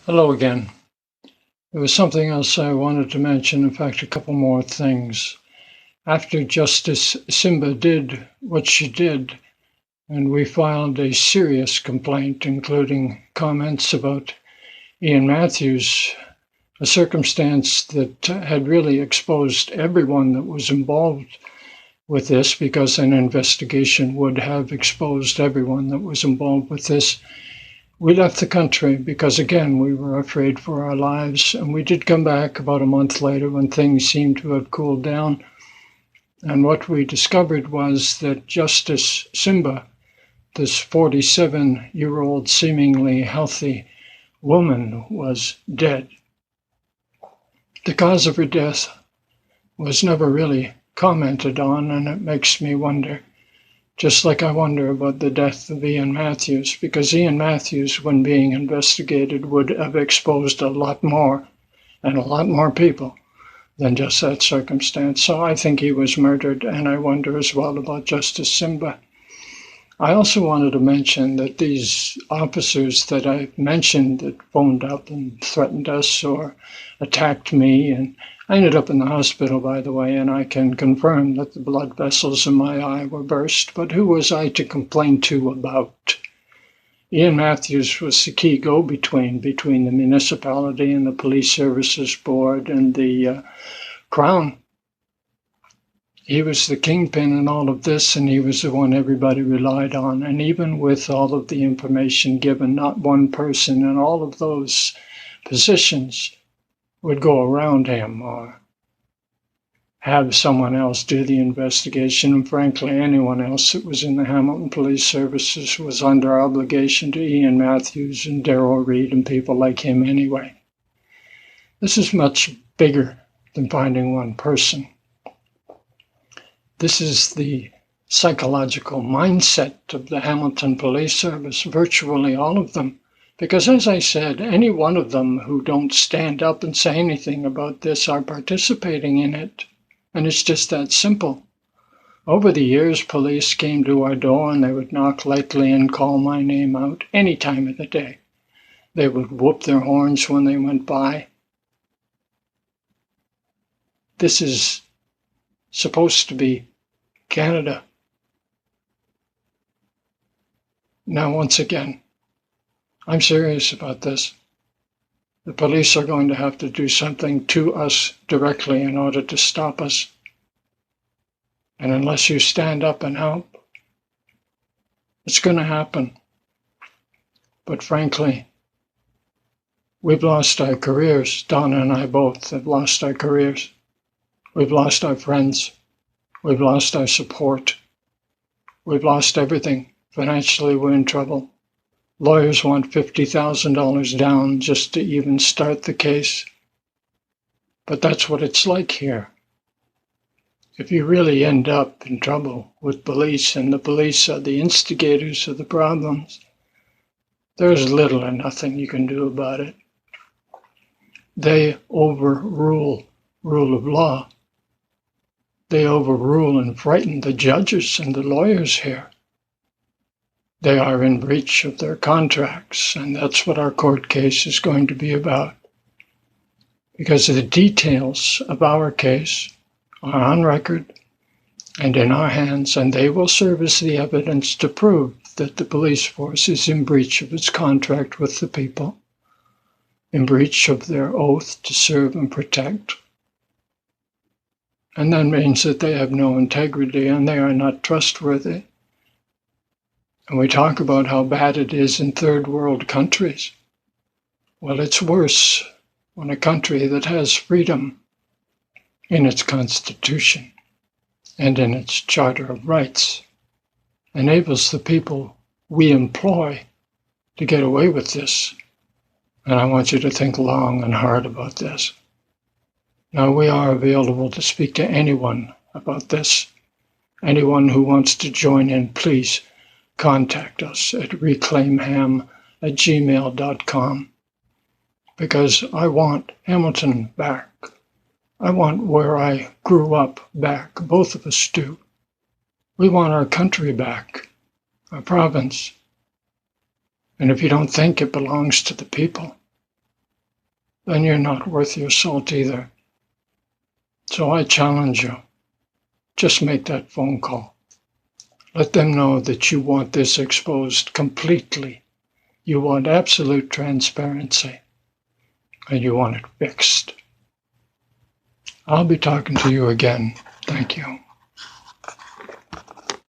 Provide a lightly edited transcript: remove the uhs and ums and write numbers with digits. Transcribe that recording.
Hello again. There was something else I wanted to mention, in fact, a couple more things. After Justice Simba did what she did, and we filed a serious complaint, including comments about Ian Matthews, a circumstance that had really exposed everyone that was involved with this, because an investigation would have exposed everyone that was involved with this. We left the country because, again, we were afraid for our lives, and we did come back about a month later when things seemed to have cooled down. And what we discovered was that Justice Simba, this 47-year-old seemingly healthy woman, was dead. The cause of her death was never really commented on, and it makes me wonder, just like I wonder about the death of Ian Matthews, because Ian Matthews, when being investigated, would have exposed a lot more and a lot more people than just that circumstance. So I think he was murdered, and I wonder as well about Justice Simba. I also wanted to mention that these officers that I mentioned that phoned up and threatened us or attacked me, and I ended up in the hospital, by the way, and I can confirm that the blood vessels in my eye were burst, but who was I to complain to about? Ian Matthews was the key go-between between the municipality and the Police Services Board and the Crown. He was the kingpin in all of this, and he was the one everybody relied on. And even with all of the information given, not one person in all of those positions would go around him or have someone else do the investigation. And frankly, anyone else that was in the Hamilton Police Services was under obligation to Ian Matthews and Darrell Reed and people like him anyway. This is much bigger than finding one person. This is the psychological mindset of the Hamilton Police Service, virtually all of them. Because as I said, any one of them who don't stand up and say anything about this are participating in it. And it's just that simple. Over the years, police came to our door and they would knock lightly and call my name out any time of the day. They would whoop their horns when they went by. This is supposed to be Canada. Now, once again, I'm serious about this. The police are going to have to do something to us directly in order to stop us. And unless you stand up and help, it's going to happen. But frankly, we've lost our careers. Donna and I both have lost our careers. We've lost our friends. We've lost our support. We've lost everything. Financially, we're in trouble. Lawyers want $50,000 down just to even start the case. But that's what it's like here. If you really end up in trouble with police, and the police are the instigators of the problems, there's little or nothing you can do about it. They overrule rule of law. They overrule and frighten the judges and the lawyers here. They are in breach of their contracts, and that's what our court case is going to be about. Because the details of our case are on record and in our hands, and they will serve as the evidence to prove that the police force is in breach of its contract with the people, in breach of their oath to serve and protect. And that means that they have no integrity and they are not trustworthy. And we talk about how bad it is in third world countries. Well, it's worse when a country that has freedom in its constitution and in its Charter of Rights enables the people we employ to get away with this. And I want you to think long and hard about this. Now, we are available to speak to anyone about this. Anyone who wants to join in, please contact us at reclaimham@gmail.com, because I want Hamilton back. I want where I grew up back. Both of us do. We want our country back, our province. And if you don't think it belongs to the people, then you're not worth your salt either. So I challenge you, just make that phone call. Let them know that you want this exposed completely. You want absolute transparency, and you want it fixed. I'll be talking to you again. Thank you.